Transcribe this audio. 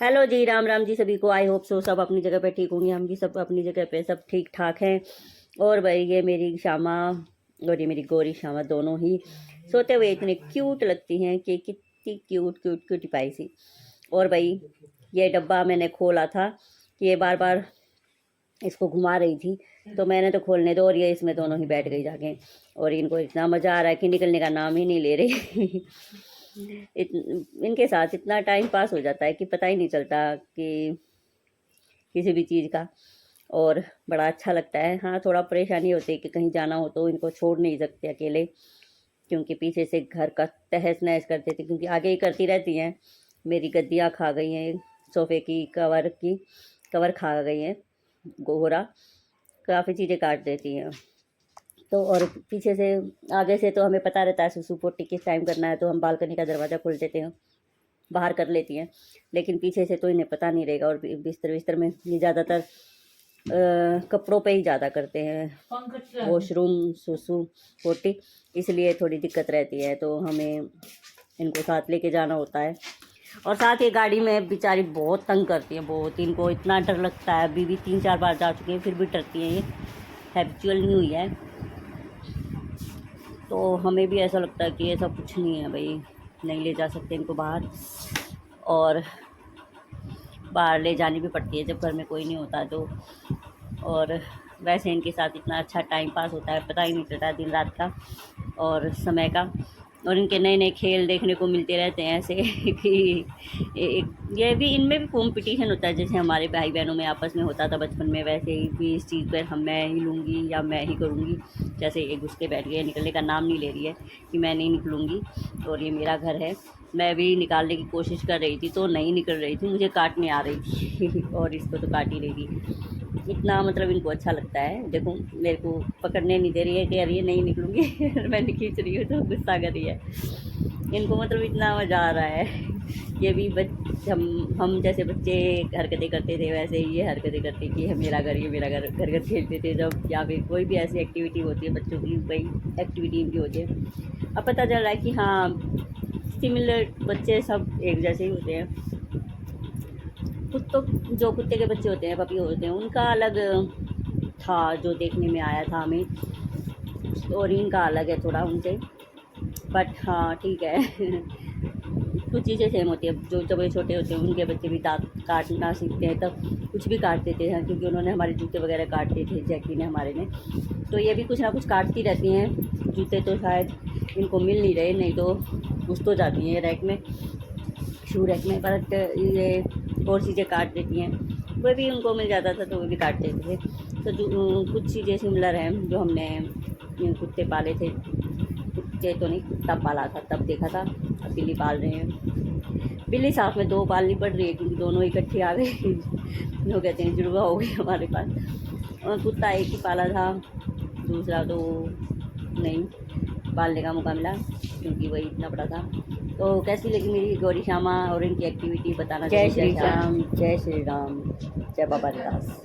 Hello जी, राम राम जी सभी को। I hope so सब अपनी जगह पे ठीक होंगे। हम भी सब अपनी जगह पे सब ठीक ठाक हैं। और भाई ये मेरी श्यामा और ये मेरी गौरी श्यामा दोनों ही सोते हुए इतने क्यूट लगती हैं कि कितनी क्यूट क्यूट क्यूट पाई सी। और भाई ये डब्बा मैंने खोला था कि ये बार बार इसको घुमा रही थी, तो मैंने तो खोलने दो और ये इसमें दोनों ही बैठ गई जाके। और इनको इतना मज़ा आ रहा है कि निकलने का नाम ही नहीं ले रही। इनके साथ इतना टाइम पास हो जाता है कि पता ही नहीं चलता कि किसी भी चीज़ का। और बड़ा अच्छा लगता है। हाँ, थोड़ा परेशानी होती है कि कहीं जाना हो तो इनको छोड़ नहीं सकते अकेले, क्योंकि पीछे से घर का तहस नहस कर देती, क्योंकि आगे ही करती रहती हैं। मेरी गद्दियाँ खा गई हैं, सोफ़े की कवर खा गई हैं, गोहरा काफ़ी चीज़ें काट देती हैं। तो और पीछे से आगे से तो हमें पता रहता है सुसु पोटी किस टाइम करना है, तो हम बालकनी का दरवाज़ा खोल देते हैं, बाहर कर लेती हैं। लेकिन पीछे से तो इन्हें पता नहीं रहेगा। और बिस्तर में ये ज़्यादातर कपड़ों पे ही ज़्यादा करते हैं, वॉशरूम सुसु पोटी, इसलिए थोड़ी दिक्कत रहती है। तो हमें इनको साथ लेके जाना होता है। और साथ ही गाड़ी में बेचारी बहुत तंग करती है, बहुत। इनको इतना डर लगता है, अभी भी 3-4 बार जा चुकी हैं फिर भी डरती हैं। ये हैबिचुअल नहीं हुई है, तो हमें भी ऐसा लगता है कि ऐसा कुछ नहीं है भाई, नहीं ले जा सकते इनको बाहर। और बाहर ले जानी भी पड़ती है जब घर में कोई नहीं होता तो। और वैसे इनके साथ इतना अच्छा टाइम पास होता है, पता ही नहीं चलता दिन रात का और समय का। और इनके नए नए खेल देखने को मिलते रहते हैं ऐसे कि ये भी, इनमें भी कंपटीशन होता है, जैसे हमारे भाई बहनों में आपस में होता था बचपन में, वैसे ही भी इस चीज़ पर मैं ही लूँगी या मैं ही करूँगी। जैसे ये घुस के बैठ गई, निकलने का नाम नहीं ले रही है कि मैं नहीं निकलूँगी और ये मेरा घर है। मैं भी निकालने की कोशिश कर रही थी तो नहीं निकल रही थी, मुझे काटने आ रही थी और इसको तो काट ही रही थी। इतना मतलब इनको अच्छा लगता है। देखो मेरे को पकड़ने नहीं दे रही है, कह रही है नहीं निकलूँगी। मैं खींच रही हूँ तो गुस्सा कर रही है। इनको मतलब इतना मज़ा आ रहा है। ये भी हम जैसे बच्चे हरकतें करते थे वैसे ही ये हरकतें करती कि मेरा घर, ये मेरा घर, घर घर खेलते थे जब, या फिर कोई भी ऐसी एक्टिविटी होती है बच्चों की, वही एक्टिविटी इनकी होती है। अब पता चल रहा है कि हाँ, सिमिलर बच्चे सब एक जैसे ही होते हैं। जो कुत्ते के बच्चे होते हैं, पपी होते हैं, उनका अलग था जो देखने में आया था हमें, और इनका अलग है थोड़ा उनसे। बट हाँ ठीक है। कुछ चीज़ें सेम होती है। जब ये छोटे होते हैं उनके बच्चे भी दांत काटना सीखते हैं, तब कुछ भी काट देते हैं, क्योंकि उन्होंने हमारे जूते वगैरह काट दिए थे, जैकी ने हमारे ने। तो ये भी कुछ ना कुछ काटती रहती हैं। जूते तो शायद इनको मिल नहीं रहे, नहीं तो घुस तो जाती हैं रैक में, शू रैक में, पर ये और चीज़ें काट देती हैं। वो भी उनको मिल जाता था तो वो भी काट देते थे। तो कुछ चीज़ें सिमिलर हैं जो हमने कुत्ते पाले थे। कुत्ते तो नहीं, कुत्ता पाला था तब देखा था। अब बिल्ली पाल रहे हैं। बिल्ली साथ में 2 पालनी पड़ रही है, क्योंकि दोनों इकट्ठी आ गई। लोग कहते हैं जुड़वा हो गई हमारे पास। और कुत्ता एक ही पाला था, दूसरा तो नहीं पालने का मौका मिला, क्योंकि वही इतना बड़ा था। तो कैसी लगी मेरी गौरी श्यामा और इनकी एक्टिविटी बताना। जय श्री राम, जय श्री राम, जय बाबा दास।